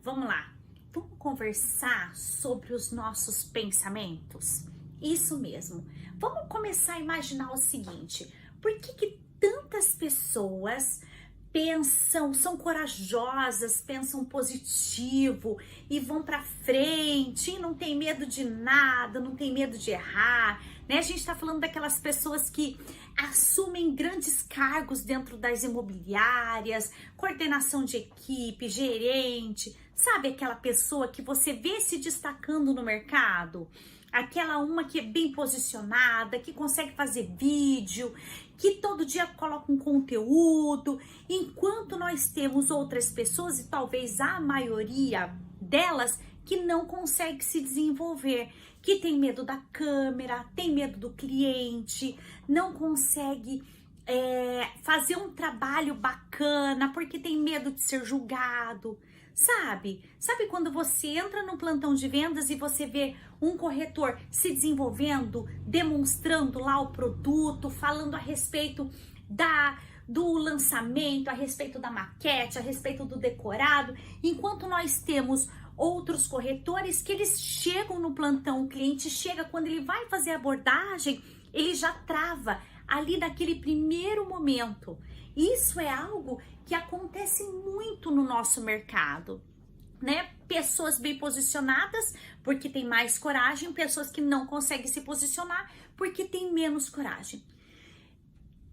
vamos lá. Vamos conversar sobre os nossos pensamentos? Isso mesmo. Vamos começar a imaginar o seguinte: por que tantas pessoas pensam, são corajosas, pensam positivo e vão para frente, não tem medo de nada, não tem medo de errar, né? A gente tá falando daquelas pessoas que assumem grandes cargos dentro das imobiliárias, coordenação de equipe, gerente, sabe aquela pessoa que você vê se destacando no mercado? Aquela uma que é bem posicionada, que consegue fazer vídeo, que todo dia coloca um conteúdo, enquanto nós temos outras pessoas, e talvez a maioria delas, que não consegue se desenvolver, que tem medo da câmera, tem medo do cliente, não consegue fazer um trabalho bacana porque tem medo de ser julgado. Sabe quando você entra no plantão de vendas e você vê um corretor se desenvolvendo, demonstrando lá o produto, falando a respeito do lançamento, a respeito da maquete, a respeito do decorado, enquanto nós temos outros corretores que eles chegam no plantão, o cliente chega, quando ele vai fazer a abordagem, ele já trava ali naquele primeiro momento. Isso é algo que acontece muito no nosso mercado, né? Pessoas bem posicionadas porque tem mais coragem, pessoas que não conseguem se posicionar porque tem menos coragem.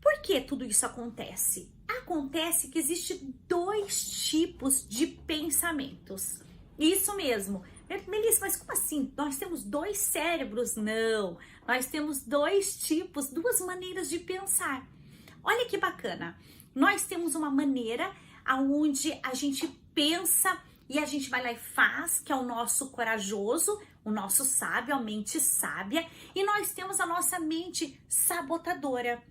Por que tudo isso acontece? Acontece que existem dois tipos de pensamentos. Isso mesmo. Melissa, mas como assim? Nós temos dois cérebros? Não, nós temos dois tipos, duas maneiras de pensar. Olha que bacana. Nós temos uma maneira onde a gente pensa e a gente vai lá e faz, que é o nosso corajoso, o nosso sábio, a mente sábia, e nós temos a nossa mente sabotadora.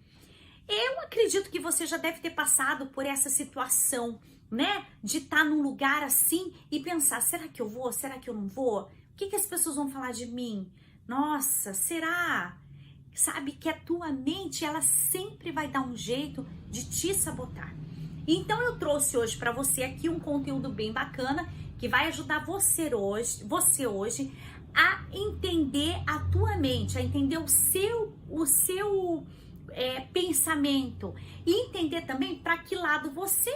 Eu acredito que você já deve ter passado por essa situação, né? De estar num lugar assim e pensar, será que eu vou? Será que eu não vou? O que as pessoas vão falar de mim? Nossa, será? Sabe que a tua mente, ela sempre vai dar um jeito de te sabotar. Então eu trouxe hoje para você aqui um conteúdo bem bacana que vai ajudar você hoje a entender a tua mente, a entender o seu pensamento e entender também para que lado você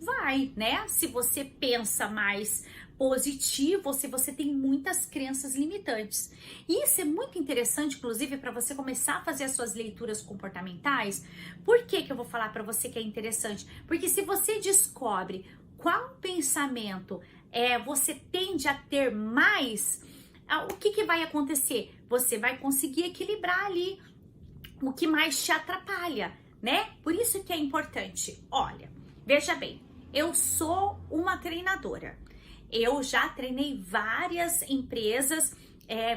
vai, né? Se você pensa mais positivo ou se você tem muitas crenças limitantes. E isso é muito interessante, inclusive, para você começar a fazer as suas leituras comportamentais. Por que eu vou falar para você que é interessante? Porque se você descobre qual pensamento você tende a ter mais, o que vai acontecer? Você vai conseguir equilibrar ali o que mais te atrapalha, né? Por isso que é importante. Olha, veja bem, eu sou uma treinadora. Eu já treinei várias empresas,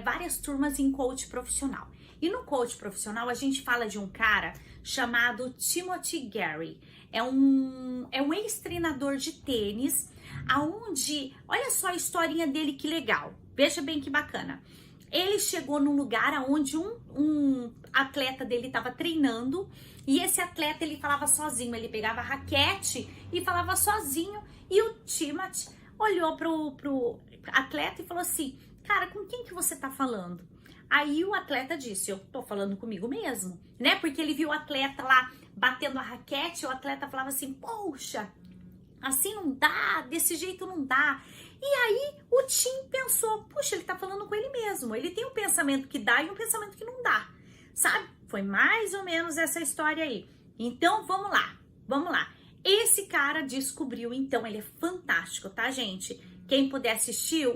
várias turmas em coach profissional. E no coach profissional a gente fala de um cara chamado Timothy Gary. É um ex-treinador de tênis, aonde, olha só a historinha dele, que legal. Veja bem que bacana. Ele chegou num lugar onde um atleta dele estava treinando e esse atleta ele falava sozinho, ele pegava a raquete e falava sozinho e o Timothy olhou pro atleta e falou assim, cara, com quem que você tá falando? Aí o atleta disse, eu tô falando comigo mesmo, né? Porque ele viu o atleta lá batendo a raquete, o atleta falava assim, poxa, assim não dá, desse jeito não dá. E aí o Tim pensou, puxa, ele tá falando com ele mesmo. Ele tem um pensamento que dá e um pensamento que não dá, sabe? Foi mais ou menos essa história aí. Então, vamos lá. Esse cara descobriu, então, ele é fantástico, tá, gente? Quem puder assistir,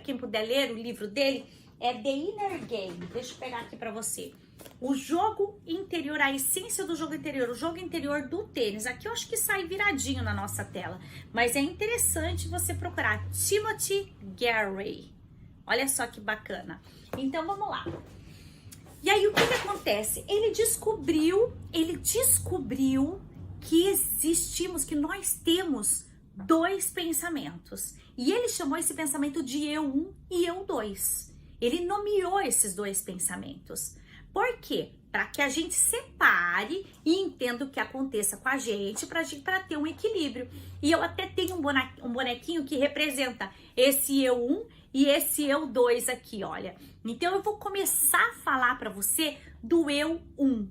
quem puder ler o livro dele, é The Inner Game. Deixa eu pegar aqui pra você. O jogo interior, a essência do jogo interior, o jogo interior do tênis. Aqui eu acho que sai viradinho na nossa tela, mas é interessante você procurar Timothy Gary. Olha só que bacana. Então vamos lá. E aí o que acontece? Ele descobriu que nós temos dois pensamentos. E ele chamou esse pensamento de eu 1 e eu 2. Ele nomeou esses dois pensamentos. Por quê? para que a gente separe e entenda o que aconteça com a gente, para ter um equilíbrio. E eu até tenho um bonequinho que representa esse eu 1 e esse eu 2 aqui, olha. Então eu vou começar a falar para você do eu 1.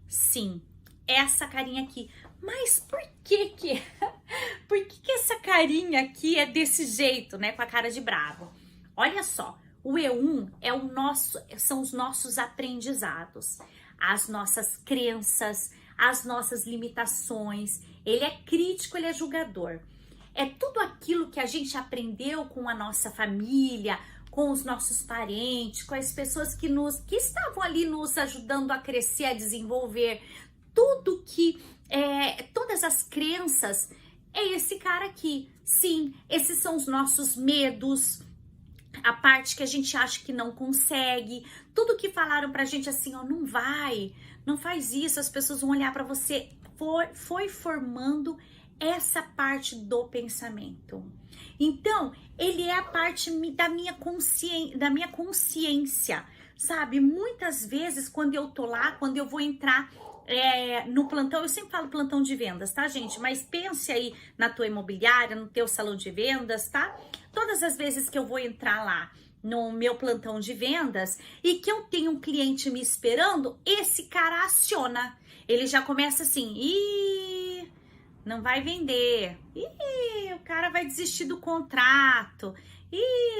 Sim, essa carinha aqui. Mas por que por que essa carinha aqui é desse jeito, né, com a cara de bravo? Olha só, o eu 1 são os nossos aprendizados, as nossas crenças, as nossas limitações. Ele é crítico, ele é julgador. É tudo aquilo que a gente aprendeu com a nossa família, com os nossos parentes, com as pessoas que estavam ali nos ajudando a crescer, a desenvolver. Tudo que, todas as crenças, é esse cara aqui. Sim, esses são os nossos medos, a parte que a gente acha que não consegue, tudo que falaram pra gente assim, ó, não vai, não faz isso, as pessoas vão olhar pra você. Foi formando essa parte do pensamento. Então, ele é a parte da minha consciência, sabe? Muitas vezes, quando eu tô lá, quando eu vou entrar no plantão, eu sempre falo plantão de vendas, tá, gente? Mas pense aí na tua imobiliária, no teu salão de vendas, tá? Todas as vezes que eu vou entrar lá no meu plantão de vendas e que eu tenho um cliente me esperando, esse cara aciona. Ele já começa assim, não vai vender. O cara vai desistir do contrato.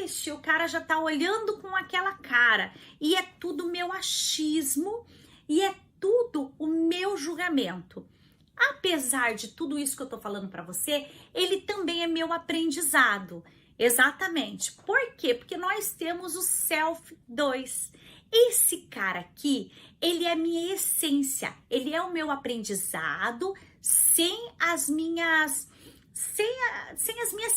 Ixi, o cara já tá olhando com aquela cara. E é tudo meu achismo e é tudo o meu julgamento. Apesar de tudo isso que eu tô falando pra você, ele também é meu aprendizado. Exatamente. Por quê? Porque nós temos o Self 2. Esse cara aqui, ele é minha essência. Ele é o meu aprendizado sem as minhas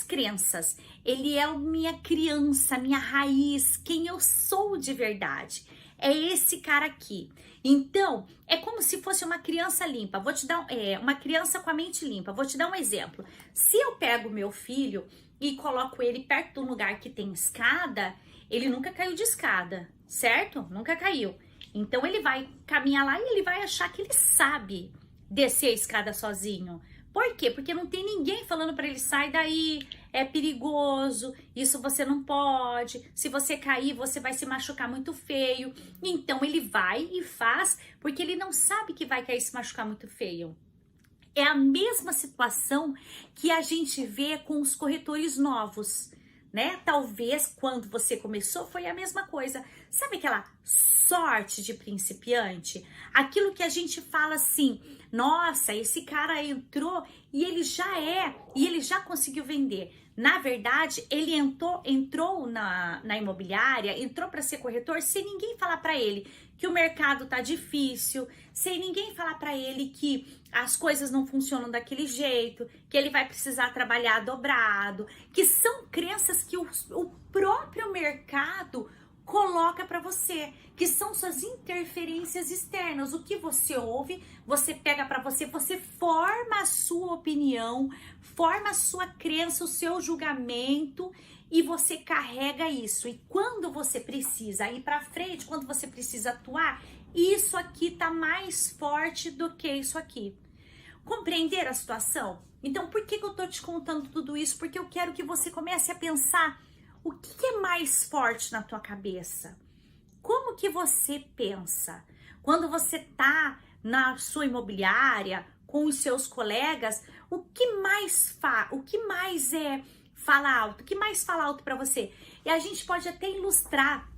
crenças. Ele é a minha criança, minha raiz, quem eu sou de verdade. É esse cara aqui. Então, é como se fosse uma criança limpa. Vou te dar uma criança com a mente limpa. Vou te dar um exemplo. Se eu pego meu filho e coloco ele perto de um lugar que tem escada, ele nunca caiu de escada, certo? Nunca caiu. Então ele vai caminhar lá e ele vai achar que ele sabe descer a escada sozinho. Por quê? Porque não tem ninguém falando para ele, sai daí, é perigoso, isso você não pode, se você cair você vai se machucar muito feio. Então ele vai e faz porque ele não sabe que vai cair e se machucar muito feio. É a mesma situação que a gente vê com os corretores novos, né? Talvez quando você começou foi a mesma coisa. Sabe aquela sorte de principiante? Aquilo que a gente fala assim, nossa, esse cara entrou e ele já conseguiu vender. Na verdade, ele entrou na imobiliária, entrou para ser corretor sem ninguém falar para ele que o mercado tá difícil, sem ninguém falar para ele que as coisas não funcionam daquele jeito, que ele vai precisar trabalhar dobrado, que são crenças que o próprio mercado coloca para você, que são suas interferências externas. O que você ouve, você pega para você, você forma a sua opinião, forma a sua crença, o seu julgamento e você carrega isso. E quando você precisa ir para frente, quando você precisa atuar, isso aqui tá mais forte do que isso aqui. Compreender a situação? Então, por que eu tô te contando tudo isso? Porque eu quero que você comece a pensar o que é mais forte na tua cabeça? Como que você pensa? Quando você tá na sua imobiliária, com os seus colegas, o que mais fala alto? O que mais fala alto para você? E a gente pode até ilustrar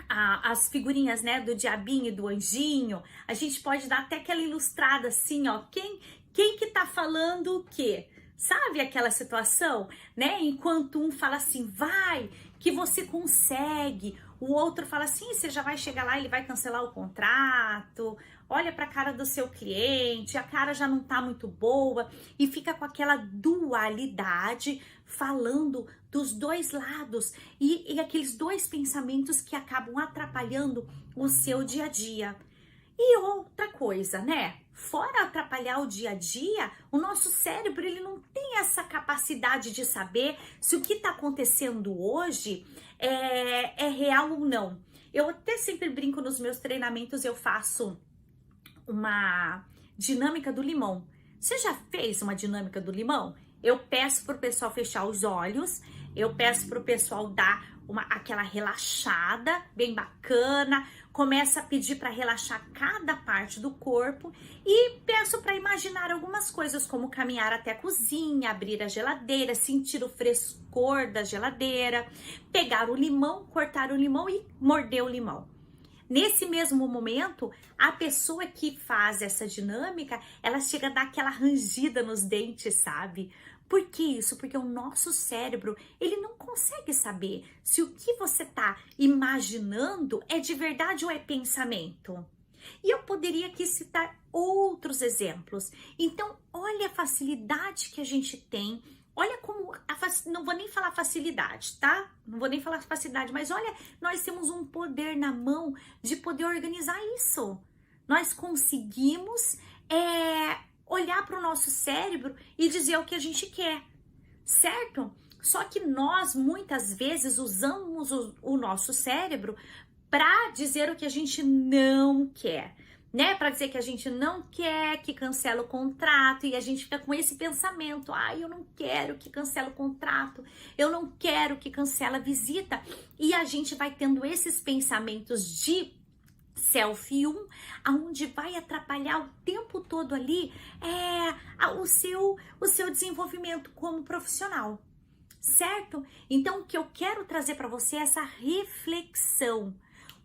as figurinhas, né, do diabinho e do anjinho. A gente pode dar até aquela ilustrada assim, ó, quem que tá falando o quê? Sabe aquela situação, né? Enquanto um fala assim, vai, que você consegue. O outro fala assim, você já vai chegar lá, ele vai cancelar o contrato. Olha para a cara do seu cliente, a cara já não tá muito boa. E fica com aquela dualidade, falando dos dois lados. E aqueles dois pensamentos que acabam atrapalhando o seu dia a dia. E outra coisa, né? Fora atrapalhar o dia a dia, o nosso cérebro ele não tem essa capacidade de saber se o que está acontecendo hoje é real ou não. Eu até sempre brinco nos meus treinamentos, eu faço uma dinâmica do limão. Você já fez uma dinâmica do limão? Eu peço pro pessoal fechar os olhos, eu peço pro pessoal dar aquela relaxada bem bacana, começa a pedir para relaxar cada parte do corpo e peço para imaginar algumas coisas como caminhar até a cozinha, abrir a geladeira, sentir o frescor da geladeira, pegar o limão, cortar o limão e morder o limão. Nesse mesmo momento, a pessoa que faz essa dinâmica, ela chega a dar aquela rangida nos dentes, sabe? Por que isso? Porque o nosso cérebro, ele não consegue saber se o que você está imaginando é de verdade ou é pensamento. E eu poderia aqui citar outros exemplos. Então, olha a facilidade que a gente tem. Olha como, não vou nem falar facilidade, tá? Não vou nem falar facilidade, mas olha, nós temos um poder na mão de poder organizar isso. Nós conseguimos olhar para o nosso cérebro e dizer o que a gente quer, certo? Só que nós, muitas vezes, usamos o nosso cérebro para dizer o que a gente não quer, né? Para dizer que a gente não quer que cancela o contrato e a gente fica com esse pensamento, eu não quero que cancela o contrato, eu não quero que cancela a visita, e a gente vai tendo esses pensamentos de self 1, aonde vai atrapalhar o tempo todo ali o seu desenvolvimento como profissional, certo? Então, o que eu quero trazer para você é essa reflexão.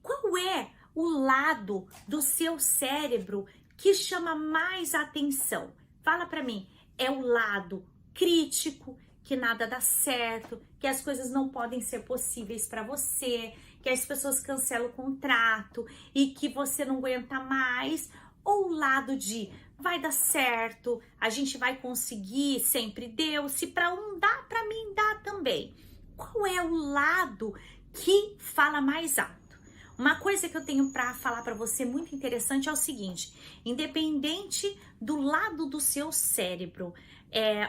Qual é o lado do seu cérebro que chama mais atenção? Fala para mim, é o lado crítico, que nada dá certo, que as coisas não podem ser possíveis para você, que as pessoas cancelam o contrato e que você não aguenta mais, ou o lado de vai dar certo, a gente vai conseguir, sempre deu, se para um dá, para mim dá também. Qual é o lado que fala mais alto? Uma coisa que eu tenho para falar para você muito interessante é o seguinte: independente do lado do seu cérebro,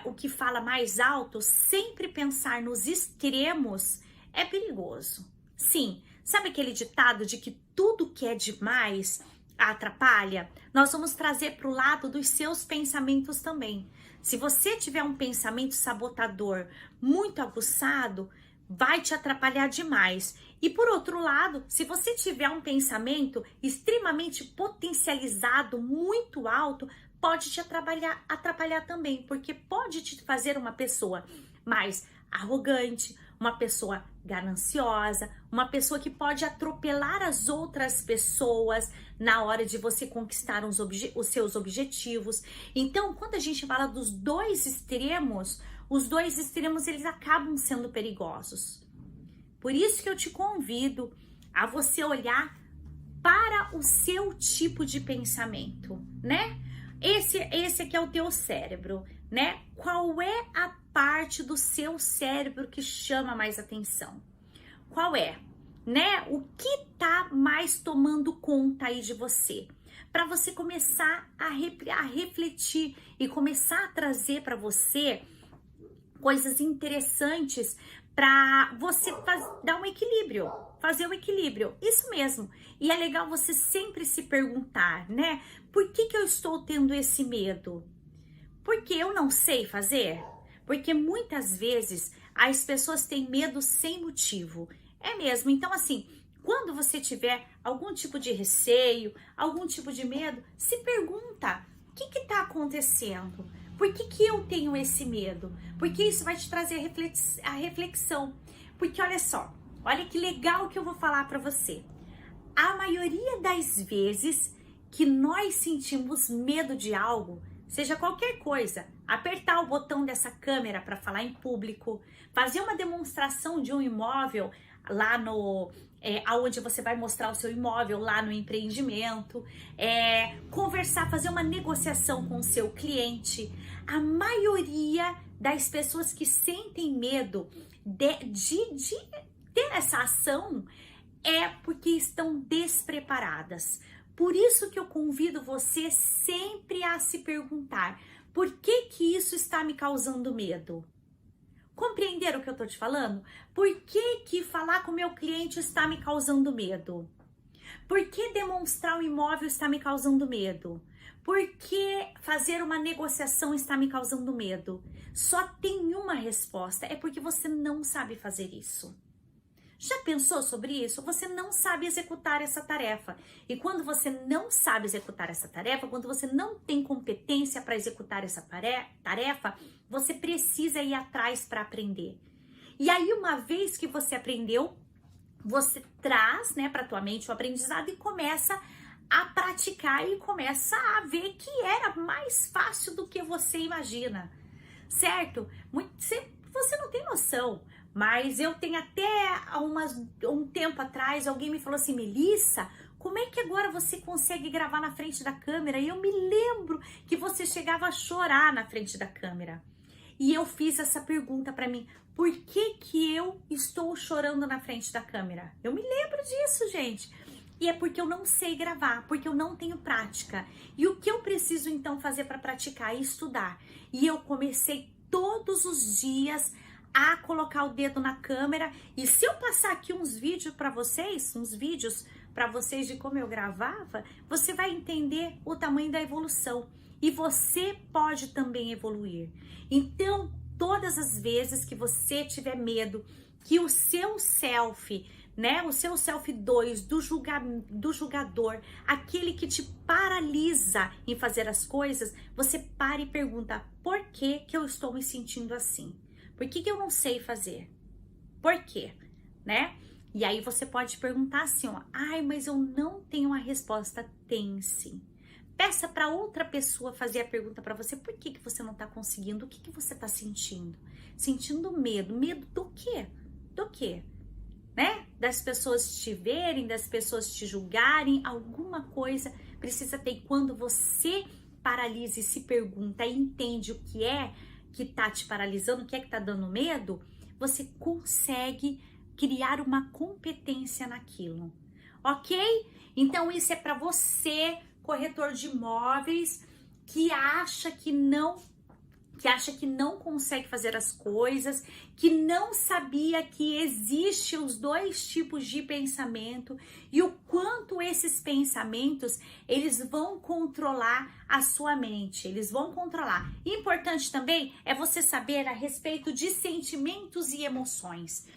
o que fala mais alto, sempre pensar nos extremos é perigoso. Sim, sabe aquele ditado de que tudo que é demais atrapalha? Nós vamos trazer para o lado dos seus pensamentos também. Se você tiver um pensamento sabotador muito aguçado, vai te atrapalhar demais. E por outro lado, se você tiver um pensamento extremamente potencializado, muito alto, pode te atrapalhar também, porque pode te fazer uma pessoa mais arrogante, uma pessoa gananciosa, uma pessoa que pode atropelar as outras pessoas na hora de você conquistar os seus objetivos. Então, quando a gente fala dos dois extremos, os dois extremos eles acabam sendo perigosos. Por isso que eu te convido a você olhar para o seu tipo de pensamento, né? Esse aqui é o teu cérebro, né? Qual é a parte do seu cérebro que chama mais atenção? Qual é, né? O que tá mais tomando conta aí de você? Para você começar a refletir e começar a trazer para você coisas interessantes para você dar um equilíbrio, fazer um equilíbrio, isso mesmo. E é legal você sempre se perguntar, né? Por que eu estou tendo esse medo? Porque eu não sei fazer? Porque muitas vezes as pessoas têm medo sem motivo. É mesmo, então assim, quando você tiver algum tipo de receio, algum tipo de medo, se pergunta, o que está acontecendo? Por que eu tenho esse medo? Porque isso vai te trazer a reflexão. Porque olha só, olha que legal que eu vou falar para você. A maioria das vezes que nós sentimos medo de algo, seja qualquer coisa, apertar o botão dessa câmera para falar em público, fazer uma demonstração de um imóvel lá aonde você vai mostrar o seu imóvel lá no empreendimento, conversar, fazer uma negociação com o seu cliente. A maioria das pessoas que sentem medo de ter essa ação é porque estão despreparadas. Por isso que eu convido você sempre a se perguntar, por que isso está me causando medo? Compreenderam o que eu tô te falando? Por que falar com o meu cliente está me causando medo? Por que demonstrar um imóvel está me causando medo? Por que fazer uma negociação está me causando medo? Só tem uma resposta, é porque você não sabe fazer isso. Já pensou sobre isso? Você não sabe executar essa tarefa. E quando você não sabe executar essa tarefa, quando você não tem competência para executar essa tarefa, você precisa ir atrás para aprender. E aí, uma vez que você aprendeu, você traz, né, para tua mente o aprendizado e começa a praticar e começa a ver que era mais fácil do que você imagina, certo? Você não tem noção. Mas eu tenho até um tempo atrás, alguém me falou assim, Melissa, como é que agora você consegue gravar na frente da câmera? E eu me lembro que você chegava a chorar na frente da câmera. E eu fiz essa pergunta para mim, por que eu estou chorando na frente da câmera? Eu me lembro disso, gente. E é porque eu não sei gravar, porque eu não tenho prática. E o que eu preciso então fazer para praticar e estudar? E eu comecei todos os dias a colocar o dedo na câmera, e se eu passar aqui uns vídeos para vocês de como eu gravava, você vai entender o tamanho da evolução, e você pode também evoluir. Então, todas as vezes que você tiver medo que o seu self, né, o seu self 2 do julgador, aquele que te paralisa em fazer as coisas, você para e pergunta, por que eu estou me sentindo assim? Por que eu não sei fazer? Por quê? Né? E aí você pode perguntar assim, ó, ai, mas eu não tenho uma resposta. Tem sim. Peça para outra pessoa fazer a pergunta para você, por que você não está conseguindo? O que você está sentindo? Sentindo medo. Medo do quê? Do quê? Né? Das pessoas te verem, das pessoas te julgarem, alguma coisa precisa ter. E quando você paralisa e se pergunta e entende o que é que tá te paralisando, o que é que tá dando medo, você consegue criar uma competência naquilo, ok? Então isso é para você, corretor de imóveis, que acha que não consegue fazer as coisas, que não sabia que existe os dois tipos de pensamento e o quanto esses pensamentos, eles vão controlar a sua mente, eles vão controlar. Importante também é você saber a respeito de sentimentos e emoções.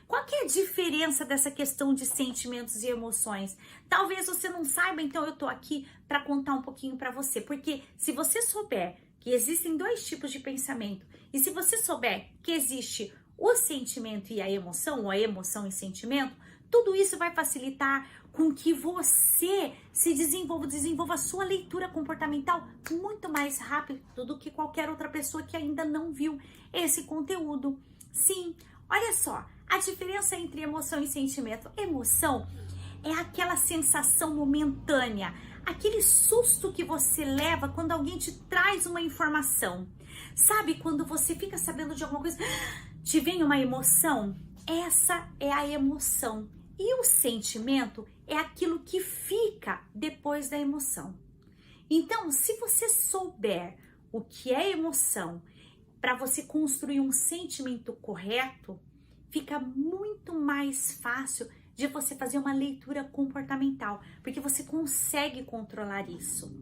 Qual que é a diferença dessa questão de sentimentos e emoções? Talvez você não saiba, então eu tô aqui para contar um pouquinho para você, porque se você souber que existem dois tipos de pensamento, e se você souber que existe o sentimento e a emoção, ou a emoção e sentimento, tudo isso vai facilitar com que você se desenvolva a sua leitura comportamental muito mais rápido do que qualquer outra pessoa que ainda não viu esse conteúdo. Sim, olha só, a diferença entre emoção e sentimento. Emoção é aquela sensação momentânea, aquele susto que você leva quando alguém te traz uma informação. Sabe quando você fica sabendo de alguma coisa, te vem uma emoção? Essa é a emoção. E o sentimento é aquilo que fica depois da emoção. Então, se você souber o que é emoção, para você construir um sentimento correto, fica muito mais fácil de você fazer uma leitura comportamental, porque você consegue controlar isso.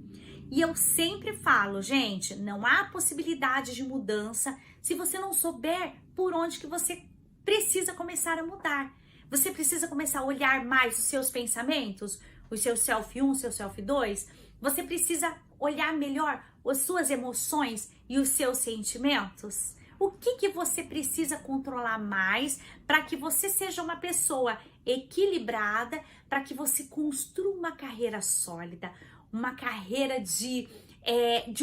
E eu sempre falo, gente, não há possibilidade de mudança se você não souber por onde que você precisa começar a mudar. Você precisa começar a olhar mais os seus pensamentos, o seu self 1, o seu self 2. Você precisa olhar melhor as suas emoções e os seus sentimentos. O que você precisa controlar mais para que você seja uma pessoa equilibrada, para que você construa uma carreira sólida, uma carreira de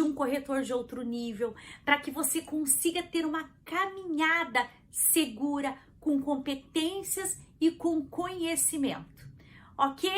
um corretor de outro nível, para que você consiga ter uma caminhada segura, com competências e com conhecimento, ok?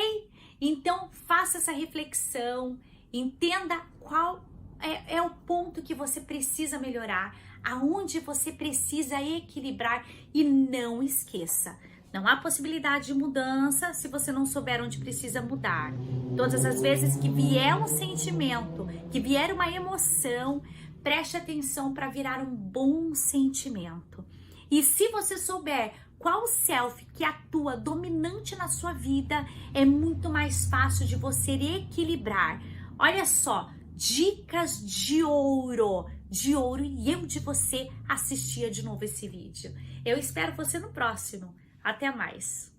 Então, faça essa reflexão, entenda qual é o ponto que você precisa melhorar, aonde você precisa equilibrar e não esqueça, não há possibilidade de mudança se você não souber onde precisa mudar. Todas as vezes que vier um sentimento, que vier uma emoção, preste atenção para virar um bom sentimento. E se você souber qual self que atua dominante na sua vida, é muito mais fácil de você equilibrar. Olha só, dicas de ouro, e eu de você assistia de novo esse vídeo. Eu espero você no próximo. Até mais!